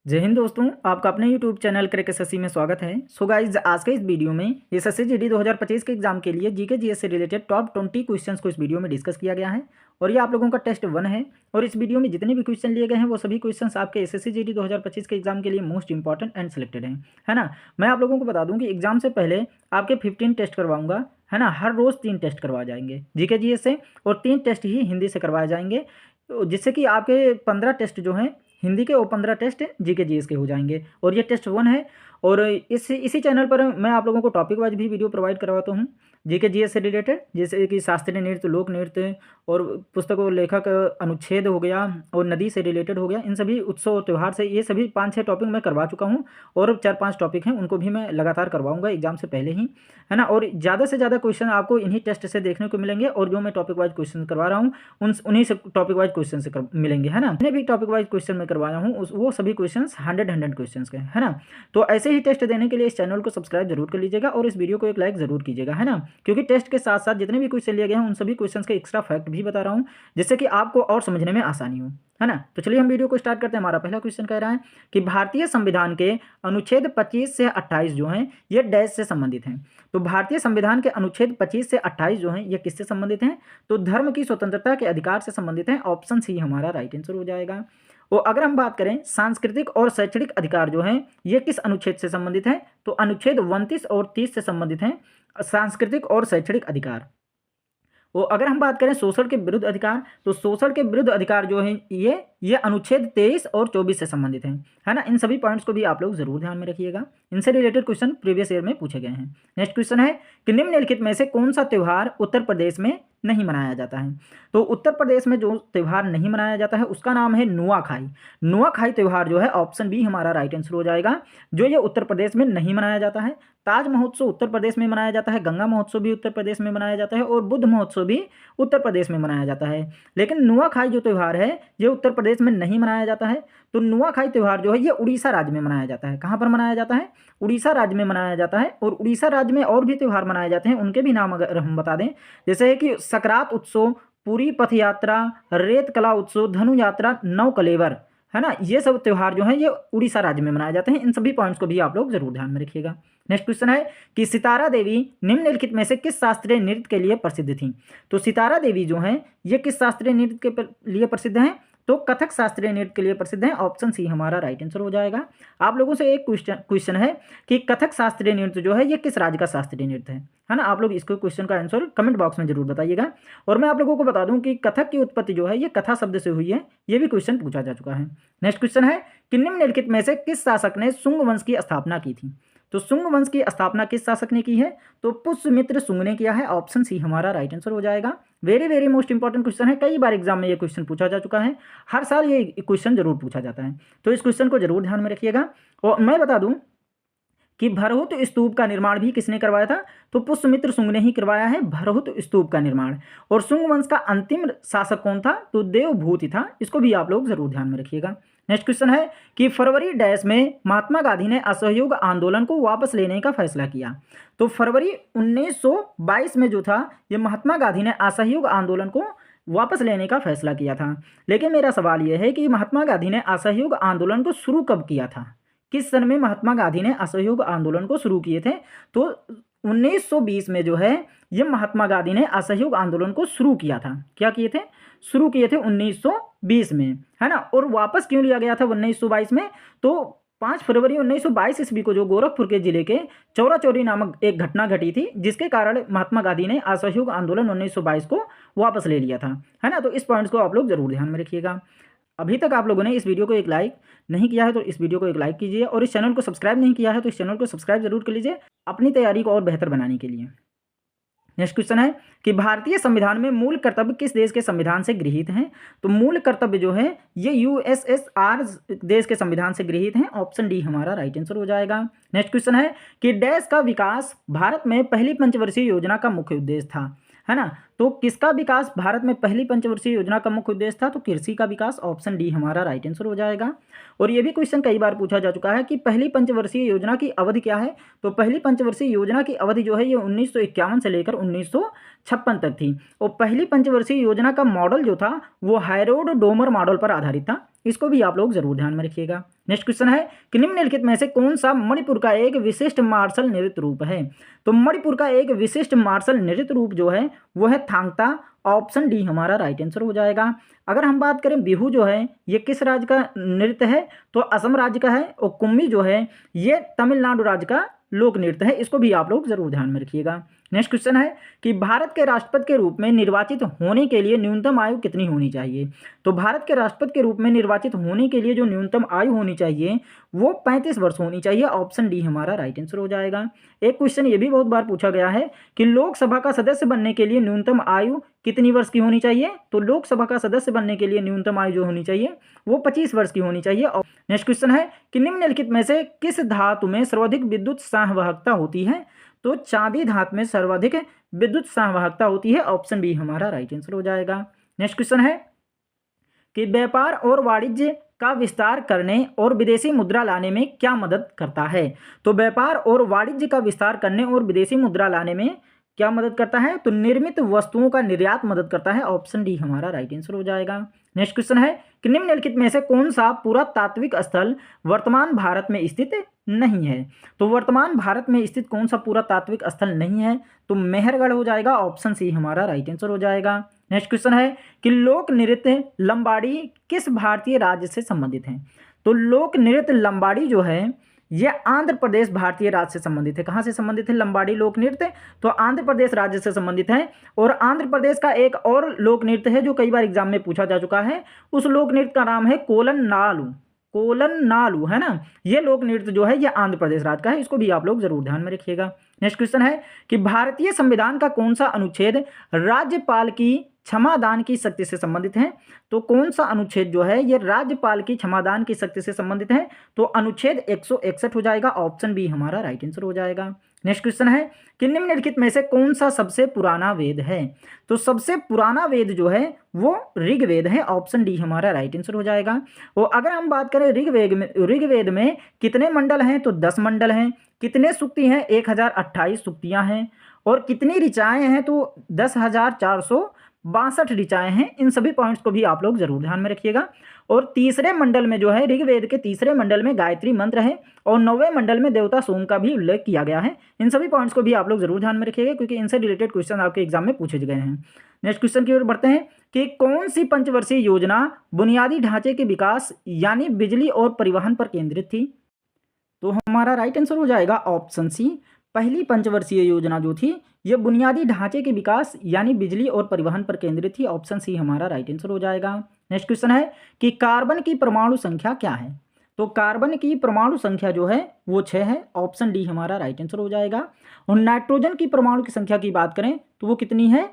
जय हिंद दोस्तों, आपका अपने YouTube चैनल क्रैक एसएससी में स्वागत है। सो गाइज, आज के इस वीडियो में एसएससी जीडी 2025 के एग्जाम के लिए जीके जीएस से रिलेटेड टॉप 20 क्वेश्चंस को इस वीडियो में डिस्कस किया गया है और ये आप लोगों का टेस्ट 1 है। और इस वीडियो में जितने भी क्वेश्चन लिए गए हैं वो सभी क्वेश्चंस आपके एसएससी जीडी 2025 के एग्जाम के लिए मोस्ट इंपॉर्टेंट एंड सिलेक्टेड हैं, है ना। मैं आप लोगों को बता दूँ कि एग्जाम से पहले आपके 15 टेस्ट करवाऊंगा, है ना। हर रोज़ 3 टेस्ट करवाए जाएंगे जीके जीएस से और 3 टेस्ट ही हिंदी से करवाए जाएंगे, जिससे कि आपके 15 टेस्ट जो हैं हिंदी के और 15 टेस्ट जीके जीएस के हो जाएंगे। और ये टेस्ट 1 है और इसी चैनल पर मैं आप लोगों को टॉपिक वाइज भी वीडियो प्रोवाइड करवाता हूँ जीके जीएस से रिलेटेड, जैसे कि शास्त्रीय नृत्य, लोक नृत्य और पुस्तक और लेखक अनुच्छेद हो गया और नदी से रिलेटेड हो गया। इन सभी उत्सव और त्यौहार से ये सभी 5-6 टॉपिक मैं करवा चुका हूँ और 4-5 टॉपिक हैं उनको भी मैं लगातार करवाऊँगा एग्जाम से पहले ही, है ना। और ज़्यादा से ज़्यादा क्वेश्चन आपको इन्हीं टेस्ट से देखने को मिलेंगे और जो मैं टॉपिक वाइज क्वेश्चन करवा रहा हूँ उन्हीं से टॉपिक वाइज क्वेश्चन से मिलेंगे, है ना। जितने भी टॉपिक वाइज क्वेश्चन मैं करवाया हूँ वो सभी क्वेश्चन 100 क्वेश्चन के, है ना। तो ऐसे ही टेस्ट देने के लिए इस चैनल को सब्सक्राइब जरूर कर लीजिएगा और इस वीडियो को एक लाइक जरूर कीजिएगा, है ना। क्योंकि टेस्ट के साथ साथ जितने भी क्वेश्चन लिए गए हैं उन सभी क्वेश्चन के एक्स्ट्रा फैक्ट भी बता रहा हूँ, जिससे कि आपको और समझने में आसानी हो, है ना। तो चलिए हम वीडियो को स्टार्ट करते हैं। हमारा पहला क्वेश्चन कह रहा है कि भारतीय संविधान के अनुच्छेद 25 से 28 जो हैं ये डैश से संबंधित हैं। तो भारतीय संविधान के अनुच्छेद 25 से 28 जो हैं ये किससे संबंधित हैं? तो धर्म की स्वतंत्रता के अधिकार से संबंधित हैं। ऑप्शन सी हमारा राइट आंसर हो जाएगा। और अगर हम बात करें सांस्कृतिक और शैक्षणिक अधिकार जो हैं ये किस अनुच्छेद से संबंधित हैं? तो अनुच्छेद 29 और 30 से संबंधित हैं सांस्कृतिक और शैक्षणिक अधिकार। और अगर हम बात करें शोषण के विरुद्ध अधिकार, तो शोषण के विरुद्ध अधिकार जो है ये अनुच्छेद 23 और 24 से संबंधित हैं, है ना। इन सभी पॉइंट्स को भी आप लोग जरूर ध्यान में रखिएगा, इनसे रिलेटेड क्वेश्चन प्रीवियस ईयर में पूछे गए हैं। नेक्स्ट क्वेश्चन है कि निम्नलिखित में से कौन सा त्यौहार उत्तर प्रदेश में नहीं मनाया जाता है? तो उत्तर प्रदेश में जो त्यौहार नहीं मनाया जाता है उसका नाम है नुआखाई। नुआखाई त्यौहार जो है ऑप्शन बी हमारा राइट आंसर हो जाएगा, जो ये उत्तर प्रदेश में नहीं मनाया जाता है। ताज महोत्सव उत्तर प्रदेश में मनाया जाता है, गंगा महोत्सव भी उत्तर प्रदेश में मनाया जाता है और बुद्ध महोत्सव भी उत्तर प्रदेश में मनाया जाता है। लेकिन नुआखाई जो त्यौहार है ये उत्तर प्रदेश में नहीं मनाया जाता है। तो नुआखाई त्यौहार जो है ये उड़ीसा राज्य में मनाया जाता है। कहाँ पर मनाया जाता है? उड़ीसा राज्य में मनाया जाता है। और उड़ीसा राज्य में और भी त्यौहार मनाए जाते हैं, उनके भी नाम अगर हम बता दें, जैसे है कि सकरात उत्सव, पूरी पथ यात्रा, रेत कला उत्सव, धनु यात्रा, नव कलेवर, है ना। ये सब त्यौहार जो है ये उड़ीसा राज्य में मनाए जाते हैं। इन सभी पॉइंट्स को भी आप लोग जरूर ध्यान में रखिएगा। नेक्स्ट क्वेश्चन है कि सितारा देवी निम्नलिखित में से किस शास्त्रीय नृत्य के लिए प्रसिद्ध थी? तो सितारा देवी जो हैं ये किस शास्त्रीय नृत्य के लिए प्रसिद्ध हैं? तो कथक शास्त्रीय नृत्य के लिए प्रसिद्ध हैं। ऑप्शन सी हमारा राइट आंसर हो जाएगा। आप लोगों से एक क्वेश्चन है कि कथक शास्त्रीय नृत्य जो है ये किस राज्य का शास्त्रीय नृत्य है ना। आप लोग इसको क्वेश्चन का आंसर कमेंट बॉक्स में जरूर बताइएगा। और मैं आप लोगों को बता दूं कि कथक की उत्पत्ति जो है ये कथा शब्द से हुई है, ये भी क्वेश्चन पूछा जा चुका है। नेक्स्ट क्वेश्चन है कि निम्नलिखित में से किस शासक ने शुंग वंश की स्थापना की थी? तो शुंग वंश की स्थापना किस शासक ने की है? तो पुष्यमित्र शुंग ने किया है। ऑप्शन सी हमारा राइट आंसर हो जाएगा। Very very most important question है, कई बार एग्जाम में ये क्वेश्चन पूछा जा चुका है, हर साल ये क्वेश्चन जरूर पूछा जाता है, तो इस क्वेश्चन को जरूर ध्यान में रखिएगा। और मैं बता दूं कि भरहुत स्तूप का निर्माण भी किसने करवाया था? तो पुष्यमित्र शुंग ने ही करवाया है भरहुत स्तूप का निर्माण। और शुंग वंश का अंतिम शासक कौन था? तो देवभूति था। इसको भी आप लोग जरूर ध्यान में रखिएगा। नेक्स्ट क्वेश्चन है कि फरवरी डैश में महात्मा गांधी ने असहयोग आंदोलन को वापस लेने का फैसला किया। तो फरवरी 1922 में जो था ये महात्मा गांधी ने असहयोग आंदोलन को वापस लेने का फैसला किया था। लेकिन मेरा सवाल यह है कि महात्मा गांधी ने असहयोग आंदोलन को शुरू कब किया था? किस सन में महात्मा गांधी ने असहयोग आंदोलन को शुरू किए थे? तो 1920 में जो है ये महात्मा गांधी ने असहयोग आंदोलन को शुरू किया था। क्या किए थे? शुरू किए थे 1920 में, है ना। और वापस क्यों लिया गया था 1922 में? तो 5 फरवरी 1922 ईस्वी को जो गोरखपुर के जिले के चौरा चौरी नामक एक घटना घटी थी, जिसके कारण महात्मा गांधी ने असहयोग आंदोलन 1922 को वापस ले लिया था, है ना। तो इस पॉइंट्स को आप लोग जरूर ध्यान में रखिएगा। अभी तक आप लोगों ने इस वीडियो को एक लाइक नहीं किया है तो इस वीडियो को एक लाइक कीजिए, और इस चैनल को सब्सक्राइब नहीं किया है तो इस चैनल को सब्सक्राइब जरूर कर लीजिए अपनी तैयारी को और बेहतर बनाने के लिए। नेक्स्ट क्वेश्चन है कि भारतीय संविधान में मूल कर्तव्य किस देश के संविधान से गृहीत हैं? तो मूल कर्तव्य जो है ये यूएसएसआर देश के संविधान से गृहीत हैं। ऑप्शन डी हमारा राइट आंसर हो जाएगा। नेक्स्ट क्वेश्चन है कि डैश का विकास भारत में पहली पंचवर्षीय योजना का मुख्य उद्देश्य था, है ना। तो किसका विकास भारत में पहली पंचवर्षीय योजना का मुख्य उद्देश्य था? तो कृषि का विकास। ऑप्शन डी हमारा राइट आंसर हो जाएगा। और ये भी क्वेश्चन कई बार पूछा जा चुका है कि पहली पंचवर्षीय योजना की अवधि क्या है? तो पहली पंचवर्षीय योजना की अवधि जो है ये 1951 से लेकर 1956 तक थी। और पहली पंचवर्षीय योजना का मॉडल जो था वो हैरोल्ड डोमर मॉडल पर आधारित था। इसको भी आप लोग जरूर ध्यान में रखिएगा। नेक्स्ट क्वेश्चन है कि निम्नलिखित में से कौन सा मणिपुर का एक विशिष्ट मार्शल नृत्य रूप है। तो मणिपुर का एक विशिष्ट मार्शल नृत्य रूप जो है वो है थांगता। ऑप्शन डी हमारा राइट आंसर हो जाएगा। अगर हम बात करें बिहू जो है ये किस राज्य का नृत्य है, तो असम राज्य का है। और कुम्मी जो है ये तमिलनाडु राज्य का लोक नृत्य है, इसको भी आप लोग जरूर ध्यान में रखिएगा। नेक्स्ट क्वेश्चन है कि भारत के राष्ट्रपति के रूप में निर्वाचित होने के लिए न्यूनतम आयु कितनी होनी चाहिए। तो भारत के राष्ट्रपति के रूप में निर्वाचित होने के लिए जो न्यूनतम आयु होनी चाहिए वो 35 वर्ष होनी चाहिए। ऑप्शन डी हमारा राइट आंसर हो जाएगा। एक क्वेश्चन ये भी बहुत बार पूछा गया है कि लोकसभा का सदस्य बनने के लिए न्यूनतम आयु कितनी वर्ष की होनी चाहिए। तो लोकसभा का सदस्य बनने के लिए न्यूनतम आयु जो होनी चाहिए वो 25 वर्ष की होनी चाहिए। नेक्स्ट क्वेश्चन है कि निम्नलिखित में से किस धातु में सर्वाधिक विद्युत संवाहकता होती है। तो चांदी धातु में सर्वाधिक विद्युत संवाहकता होती है। ऑप्शन बी हमारा राइट आंसर हो जाएगा। नेक्स्ट क्वेश्चन है कि व्यापार और वाणिज्य का विस्तार करने और विदेशी मुद्रा लाने में क्या मदद करता है। तो व्यापार और वाणिज्य का विस्तार करने और विदेशी मुद्रा लाने में क्या मदद करता है, तो निर्मित वस्तुओं का निर्यात मदद करता है। ऑप्शन डी हमारा राइट आंसर हो जाएगा। नेक्स्ट क्वेश्चन है कि निम्नलिखित में से कौन सा पुरातात्विक स्थल वर्तमान भारत में स्थित नहीं है। तो वर्तमान भारत में स्थित कौन सा पुरातात्विक स्थल नहीं है, तो मेहरगढ़ हो जाएगा। ऑप्शन सी हमारा राइट आंसर हो जाएगा। नेक्स्ट क्वेश्चन है कि लोक नृत्य लंबाड़ी किस भारतीय राज्य से संबंधित है। तो लोक नृत्य लंबाड़ी जो है ये आंध्र प्रदेश भारतीय राज्य से संबंधित है। कहाँ से संबंधित है लंबाड़ी लोक नृत्य, तो आंध्र प्रदेश राज्य से संबंधित है। और आंध्र प्रदेश का एक और लोक नृत्य है जो कई बार एग्जाम में पूछा जा चुका है, उस लोक नृत्य का नाम है कोलन नालू। कोलन नालू है ना, ये लोक नृत्य जो है ये आंध्र प्रदेश राज्य का है, इसको भी आप लोग जरूर ध्यान में रखिएगा। नेक्स्ट क्वेश्चन है कि भारतीय संविधान का कौन सा अनुच्छेद राज्यपाल की क्षमादान की शक्ति से संबंधित है। तो कौन सा अनुच्छेद जो है ये राज्यपाल की क्षमादान की शक्ति से संबंधित है, तो अनुच्छेद 161 हो जाएगा। ऑप्शन बी हमारा राइट आंसर हो जाएगा। नेक्स्ट क्वेश्चन है कि निम्नलिखित में से कौन सा सबसे पुराना वेद है। तो सबसे पुराना वेद जो है वो ऋग्वेद है। ऑप्शन डी हमारा राइट आंसर हो जाएगा। और अगर हम बात करें ऋग्वेद में कितने मंडल हैं, तो 10 मंडल हैं। कितने सूक्ति हैं, 1028 सूक्तियां हैं। और कितनी ऋचाएं हैं, तो 10,462 ऋचाएं हैं। इन सभी पॉइंट्स को भी आप लोग जरूर ध्यान में रखिएगा। और तीसरे मंडल में जो है ऋग्वेद के तीसरे मंडल में गायत्री मंत्र है और 9वें मंडल में देवता सोम का भी उल्लेख किया गया है। इन सभी पॉइंट्स को भी आप लोग जरूर ध्यान में रखिएगा क्योंकि इनसे रिलेटेड क्वेश्चन आपके एग्जाम में पूछे गए हैं। नेक्स्ट क्वेश्चन की ओर बढ़ते हैं कि कौन सी पंचवर्षीय योजना बुनियादी ढांचे के विकास यानी बिजली और परिवहन पर केंद्रित थी। तो हमारा राइट आंसर हो जाएगा ऑप्शन सी। पहली पंचवर्षीय योजना जो थी यह बुनियादी ढांचे के विकास यानी बिजली और परिवहन पर केंद्रित थी। ऑप्शन सी हमारा राइट आंसर हो जाएगा। नेक्स्ट क्वेश्चन है कि कार्बन की परमाणु संख्या क्या है। तो कार्बन की परमाणु संख्या जो है वो 6 है। ऑप्शन डी हमारा राइट आंसर हो जाएगा। और नाइट्रोजन की परमाणु की संख्या की बात करें तो वो कितनी है,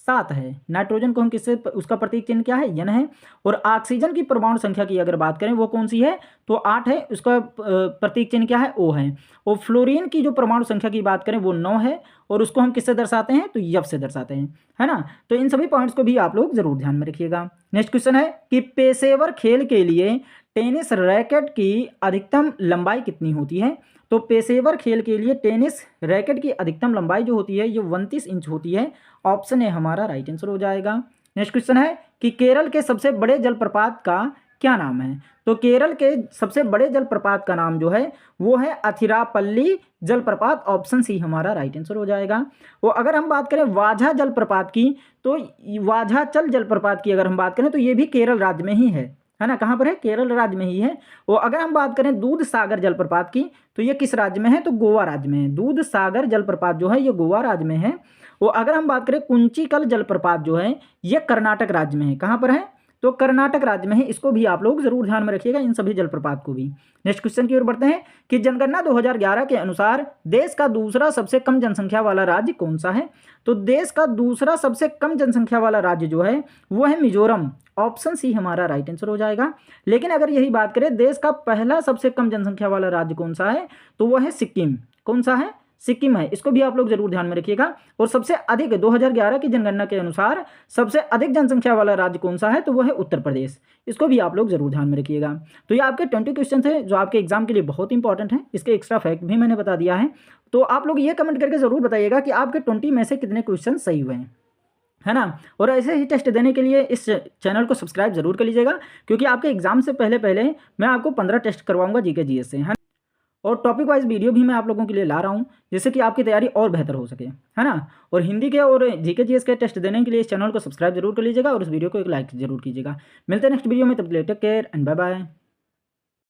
7 है। नाइट्रोजन को हम किससे, उसका प्रतीक चिन्ह क्या है, N है। और ऑक्सीजन की परमाणु संख्या की अगर बात करें वो कौन सी है, तो 8 है। उसका प्रतीक चिन्ह क्या है, O है। और फ्लोरीन की जो परमाणु संख्या की बात करें वो 9 है और उसको हम किससे दर्शाते हैं, तो F से दर्शाते हैं, है ना। तो इन सभी पॉइंट्स को भी आप लोग जरूर ध्यान में रखिएगा। नेक्स्ट क्वेश्चन है कि पेशेवर खेल के लिए टेनिस रैकेट की अधिकतम लंबाई कितनी होती है। तो पेशेवर खेल के लिए टेनिस रैकेट की अधिकतम लंबाई जो होती है ये 29 इंच होती है। ऑप्शन ए हमारा राइट आंसर हो जाएगा। नेक्स्ट क्वेश्चन है कि केरल के सबसे बड़े जलप्रपात का क्या नाम है। तो केरल के सबसे बड़े जलप्रपात का नाम जो है वो है अथिरापल्ली जलप्रपात। ऑप्शन सी हमारा राइट आंसर हो जाएगा। और अगर हम बात करें वाझा जलप्रपात की, तो वाझाचल जलप्रपात की अगर हम बात करें तो ये भी केरल राज्य में ही है ना। कहाँ पर है, केरल राज्य में ही है। और अगर हम बात करें दूध सागर जलप्रपात की तो ये किस राज्य में है, तो गोवा राज्य में है। दूध सागर जलप्रपात जो है ये गोवा राज्य में है। और अगर हम बात करें कुंचिकल जलप्रपात जो है ये कर्नाटक राज्य में है। कहाँ पर है, तो कर्नाटक राज्य में है। इसको भी आप लोग जरूर ध्यान में रखिएगा, इन सभी जलप्रपात को भी। नेक्स्ट क्वेश्चन की ओर बढ़ते हैं कि जनगणना 2011 के अनुसार देश का दूसरा सबसे कम जनसंख्या वाला राज्य कौन सा है। तो देश का दूसरा सबसे कम जनसंख्या वाला राज्य जो है वो है मिजोरम। ऑप्शन सी हमारा राइट आंसर हो जाएगा। लेकिन अगर यही बात करें देश का पहला सबसे कम जनसंख्या वाला राज्य कौन सा है, तो वो है सिक्किम। कौन सा है, सिक्किम है। इसको भी आप लोग जरूर ध्यान में रखिएगा। और सबसे अधिक 2011 की जनगणना के अनुसार सबसे अधिक जनसंख्या वाला राज्य कौन सा है, तो वो है उत्तर प्रदेश। इसको भी आप लोग जरूर ध्यान में रखिएगा। तो ये आपके 20 क्वेश्चन थे जो आपके एग्जाम के लिए बहुत इंपॉर्टेंट हैं। इसके एक्स्ट्रा फैक्ट भी मैंने बता दिया है। तो आप लोग ये कमेंट करके जरूर बताइएगा कि आपके 20 में से कितने क्वेश्चन सही हुए हैं। है ना। और ऐसे ही टेस्ट देने के लिए इस चैनल को सब्सक्राइब जरूर कर लीजिएगा, क्योंकि आपके एग्जाम से पहले पहले मैं आपको 15 टेस्ट करवाऊंगा जीके जीएस से, है ना। और टॉपिक वाइज वीडियो भी मैं आप लोगों के लिए ला रहा हूँ, जिससे कि आपकी तैयारी और बेहतर हो सके, है ना। और हिंदी के और जीके जीएस के टेस्ट देने के लिए इस चैनल को सब्सक्राइब जरूर कर लीजिएगा और इस वीडियो को एक लाइक जरूर कीजिएगा। मिलते हैं नेक्स्ट वीडियो में, तब तक take care and bye bye.